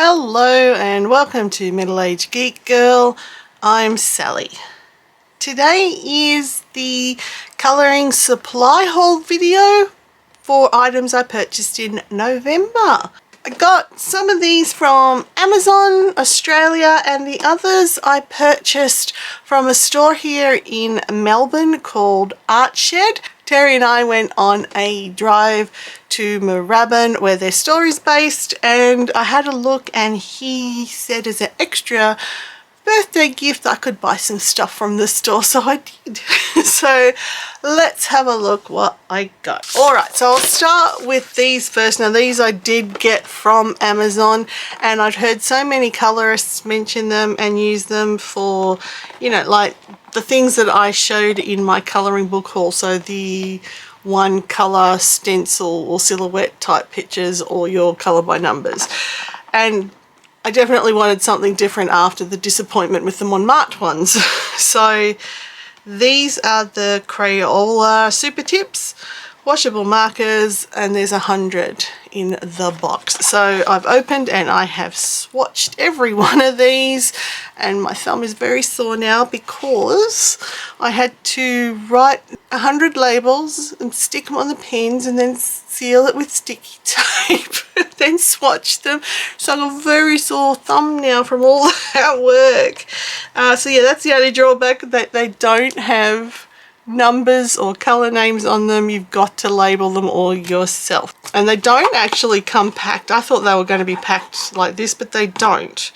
Hello and welcome to Middle Age Geek Girl. I'm Sally. Today is the colouring supply haul video for items I purchased in November. I got some of these from Amazon Australia and the others I purchased from a store here in Melbourne called Art Shed. Terry and I went on a drive to Moorabbin where their store is based, and I had a look and he said as an extra birthday gift I could buy some stuff from the store, so I did. So let's have a look what I got. Alright, so I'll start with these first. Now these I did get from Amazon, and I'd heard so many colorists mention them and use them for, you know, like the things that I showed in my colouring book haul. So the one colour stencil or silhouette type pictures, or your colour by numbers. And I definitely wanted something different after the disappointment with the Montmartre ones. So these are the Crayola Super Tips washable markers, and there's 100 in the box. So I've opened and I have swatched every one of these, and my thumb is very sore now because I had to write 100 labels and stick them on the pens and then seal it with sticky tape then swatch them. So I've got a very sore thumb now from all that work. So yeah, that's the only drawback, that they don't have numbers or color names on them. You've got to label them all yourself, and they don't actually come packed. I thought they were going to be packed like this, but they don't,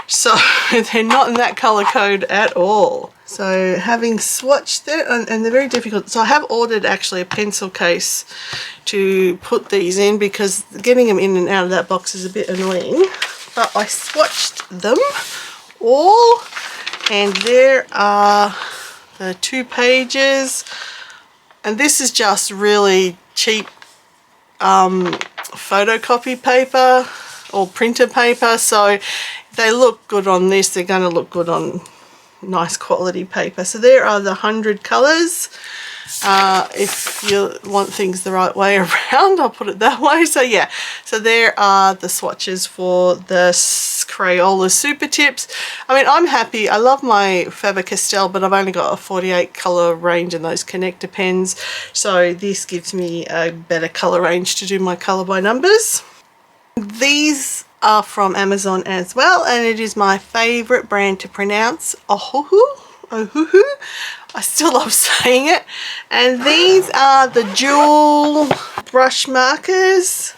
so they're not in that color code at all. So having swatched it, and they're very difficult, so I have ordered actually a pencil case to put these in because getting them in and out of that box is a bit annoying. But I swatched them all, and there are the 2 pages, and this is just really cheap photocopy paper or printer paper, so they look good on this, they're going to look good on nice quality paper. So there are the 100 colours. If you want things the right way around, I'll put it that way. So yeah, so there are the swatches for the Crayola Super Tips. I mean, I'm happy. I love my Faber-Castell, but I've only got a 48 colour range and those connector pens, so this gives me a better colour range to do my colour by numbers. These are from Amazon as well, and it is my favourite brand to pronounce, Ohuhu. I still love saying it. And these are the dual brush markers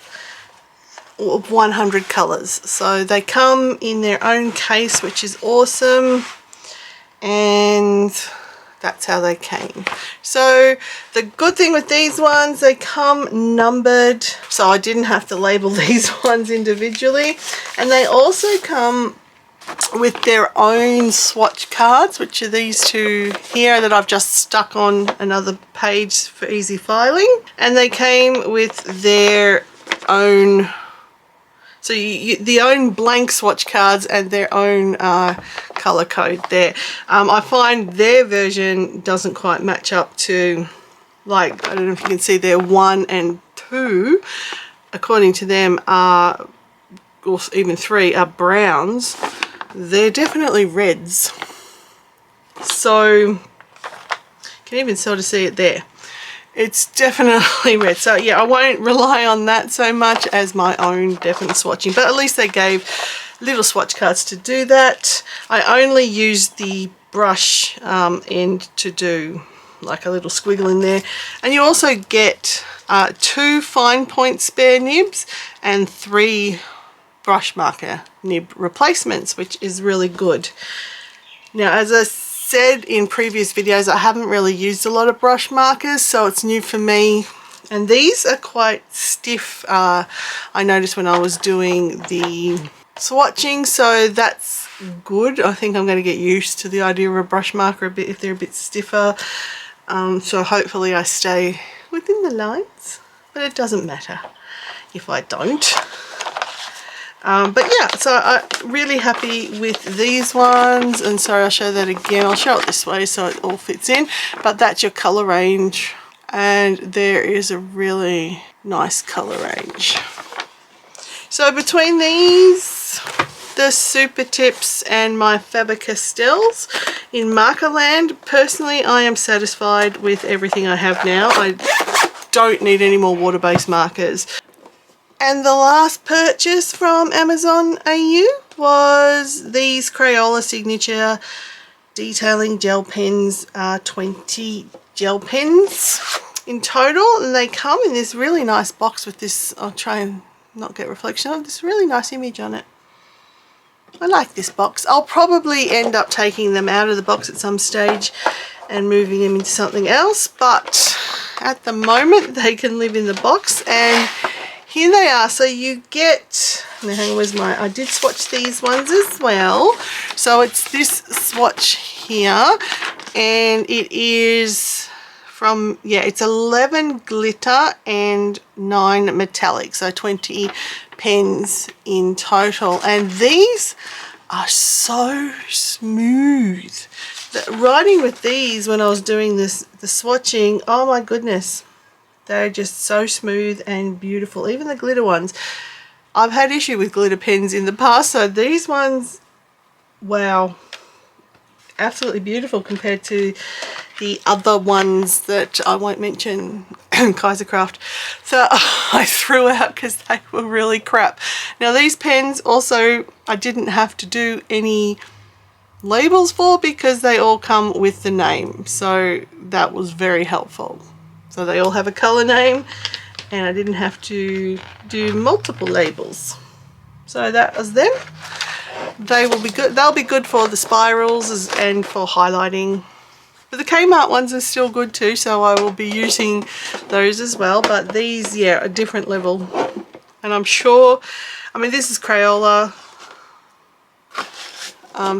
of 100 colours. So they come in their own case, which is awesome, and that's how they came. So the good thing with these ones, they come numbered, so I didn't have to label these ones individually, and they also come with their own swatch cards, which are these 2 here that I've just stuck on another page for easy filing, and they came with their own, so the own blank swatch cards and their own color code there. I find their version doesn't quite match up to, like, I don't know if you can see, their 1 and 2 according to them are, or even 3 are browns. They're definitely reds, so you can even sort of see it there. It's definitely red. So yeah, I won't rely on that so much as my own definite swatching, but at least they gave little swatch cards to do that. I only used the brush end to do like a little squiggle in there, and you also get 2 fine point spare nibs and 3 brush marker nib replacements, which is really good. Now, as I said in previous videos, I haven't really used a lot of brush markers, so it's new for me, and these are quite stiff. I noticed when I was doing the swatching, so that's good. I think I'm going to get used to the idea of a brush marker a bit if they're a bit stiffer, so hopefully I stay within the lines, but it doesn't matter if I don't. But yeah, so I'm really happy with these ones, and sorry, I'll show that again. I'll show it this way so it all fits in, but that's your colour range, and there is a really nice colour range. So between these, the Super Tips and my Faber-Castells in Markerland, personally I am satisfied with everything I have now. I don't need any more water-based markers. And the last purchase from Amazon AU was these Crayola Signature Detailing Gel Pens, 20 gel pens in total, and they come in this really nice box with this, I'll try and not get reflection of this really nice image on it. I like this box. I'll probably end up taking them out of the box at some stage and moving them into something else, but at the moment they can live in the box, and here they are. So you get, now hang on, where's my, I did swatch these ones as well. So it's this swatch here, and it is from, yeah, it's 11 glitter and 9 metallic, so 20 pens in total, and these are so smooth. Writing with these when I was doing the swatching, oh my goodness, they're just so smooth and beautiful. Even the glitter ones, I've had issue with glitter pens in the past, so these ones, wow, absolutely beautiful compared to the other ones that I won't mention, Kaisercraft, so I threw out because they were really crap. Now these pens also I didn't have to do any labels for because they all come with the name, so that was very helpful. So they all have a color name and I didn't have to do multiple labels. So that was them. They will be good. They'll be good for the spirals and for highlighting. But the Kmart ones are still good too, so I will be using those as well. But these, yeah, a different level. And I'm sure, I mean, this is Crayola.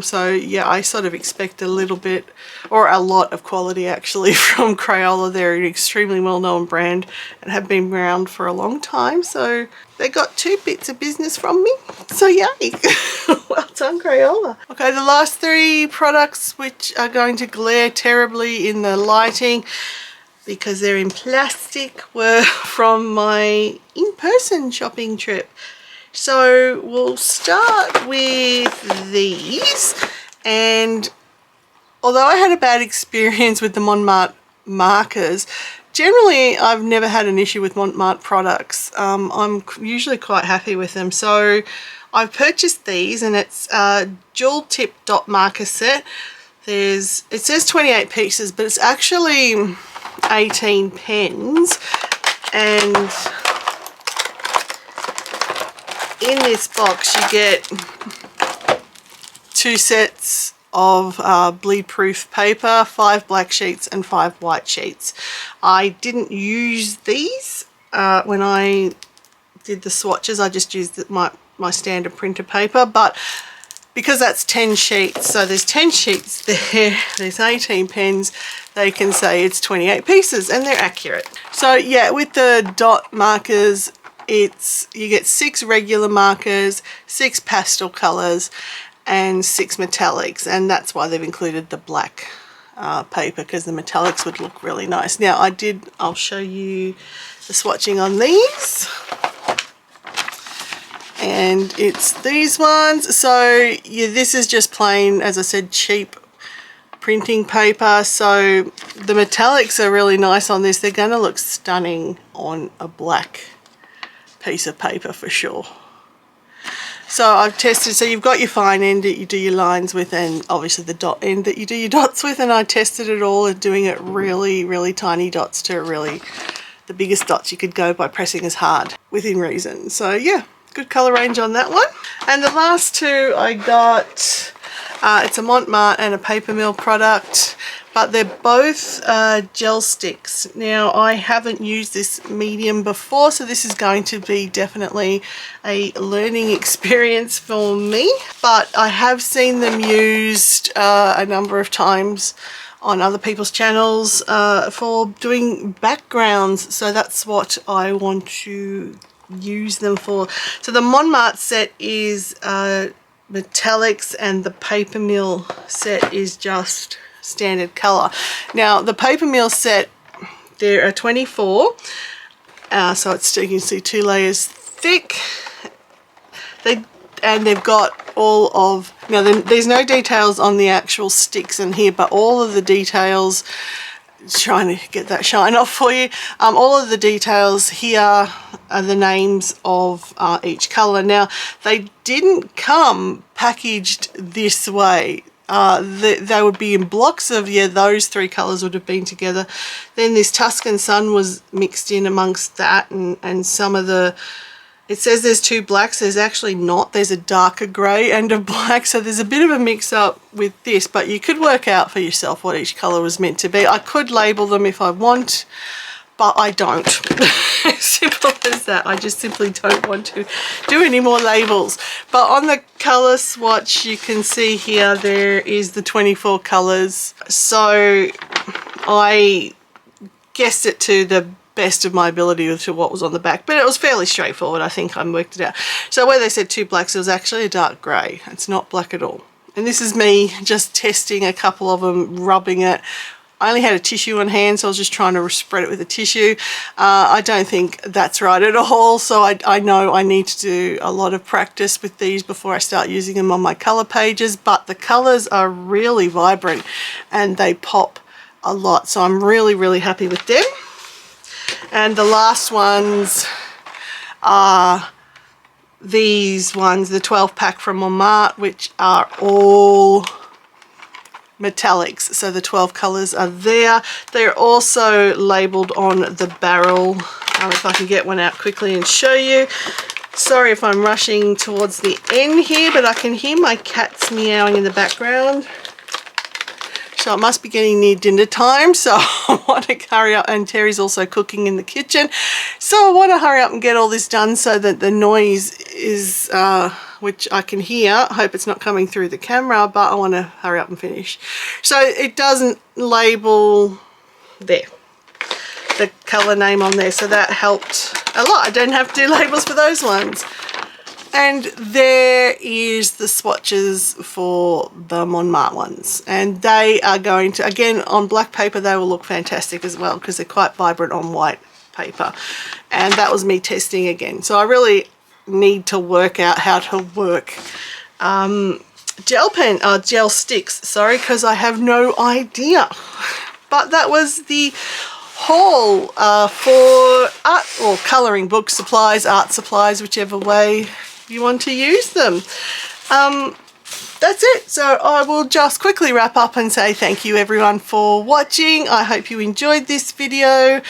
So yeah, I sort of expect a little bit, or a lot of quality actually from Crayola. They're an extremely well-known brand and have been around for a long time. So they got 2 bits of business from me. So yay! Well done, Crayola. Okay, the last 3 products which are going to glare terribly in the lighting because they're in plastic were from my in-person shopping trip. So we'll start with these, and although I had a bad experience with the Montmartre markers, generally I've never had an issue with Montmartre products. I'm usually quite happy with them. So I've purchased these, and it's a dual tip dot marker set. It says 28 pieces, but it's actually 18 pens, and in this box you get 2 sets of bleed proof paper, 5 black sheets and 5 white sheets. I didn't use these when I did the swatches. I just used my standard printer paper, but because that's 10 sheets, so there's 10 sheets there, there's 18 pens, they can say it's 28 pieces, and they're accurate. So yeah, with the dot markers, you get 6 regular markers, 6 pastel colors, and 6 metallics, and that's why they've included the black paper, because the metallics would look really nice. Now I'll show you the swatching on these, and it's these ones. So yeah, this is just plain, as I said, cheap printing paper. So the metallics are really nice on this. They're going to look stunning on a black piece of paper for sure. So I've tested, so you've got your fine end that you do your lines with, and obviously the dot end that you do your dots with, and I tested it all and doing it really tiny dots to really the biggest dots you could go by pressing as hard within reason. So yeah, good color range on that one. And the last 2 I got, it's a Montmartre and a Paper Mill product, but they're both gel sticks. Now I haven't used this medium before, so this is going to be definitely a learning experience for me, but I have seen them used a number of times on other people's channels for doing backgrounds, so that's what I want to use them for. So the Montmartre set is metallics, and the Paper Mill set is just standard color. Now the Paper Mill set, there are 24, so it's, you can see 2 layers thick, And they've got all of, now there's no details on the actual sticks in here, but all of the details, trying to get that shine off for you, all of the details here are the names of each color. Now they didn't come packaged this way. They would be in blocks of, yeah, those three colors would have been together. Then this Tuscan Sun was mixed in amongst that, and some of the, it says there's two blacks, there's actually not. There's a darker grey and a black, so there's a bit of a mix up with this, but you could work out for yourself what each colour was meant to be. I could label them if I want, but I don't. Simple as that. I just simply don't want to do any more labels. But on the colour swatch, you can see here there is the 24 colours. So I guessed it to the best of my ability to what was on the back, but it was fairly straightforward. I think I worked it out. So where they said two blacks, it was actually a dark grey. It's not black at all. And this is me just testing a couple of them, rubbing it. I only had a tissue on hand, so I was just trying to spread it with a tissue. I don't think that's right at all, so I know I need to do a lot of practice with these before I start using them on my colour pages, but the colours are really vibrant and they pop a lot, so I'm really, really happy with them. And the last ones are these ones, the 12 pack from Montmartre, which are all metallics. So the 12 colours are there. They're also labelled on the barrel. If I can get one out quickly and show you. Sorry if I'm rushing towards the end here, but I can hear my cats meowing in the background. So it must be getting near dinner time, so I want to hurry up, and Terry's also cooking in the kitchen. So I want to hurry up and get all this done so that the noise is, which I can hear, I hope it's not coming through the camera, but I want to hurry up and finish. So it doesn't label there, the colour name on there, so that helped a lot. I don't have to do labels for those ones. And there is the swatches for the Montmartre ones, and they are going to, again, on black paper they will look fantastic as well because they're quite vibrant on white paper. And that was me testing again, so I really need to work out how to work gel sticks, sorry, because I have no idea. But that was the haul for art or colouring book supplies, art supplies, whichever way you want to use them. That's it. So I will just quickly wrap up and say thank you everyone for watching. I hope you enjoyed this video.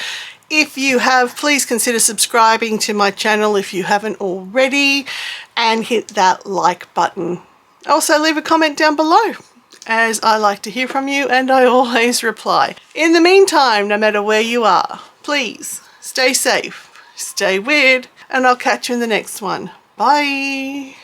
If you have, please consider subscribing to my channel if you haven't already, and hit that like button. Also leave a comment down below, as I like to hear from you and I always reply. In the meantime, no matter where you are, please stay safe, stay weird, and I'll catch you in the next one. Bye.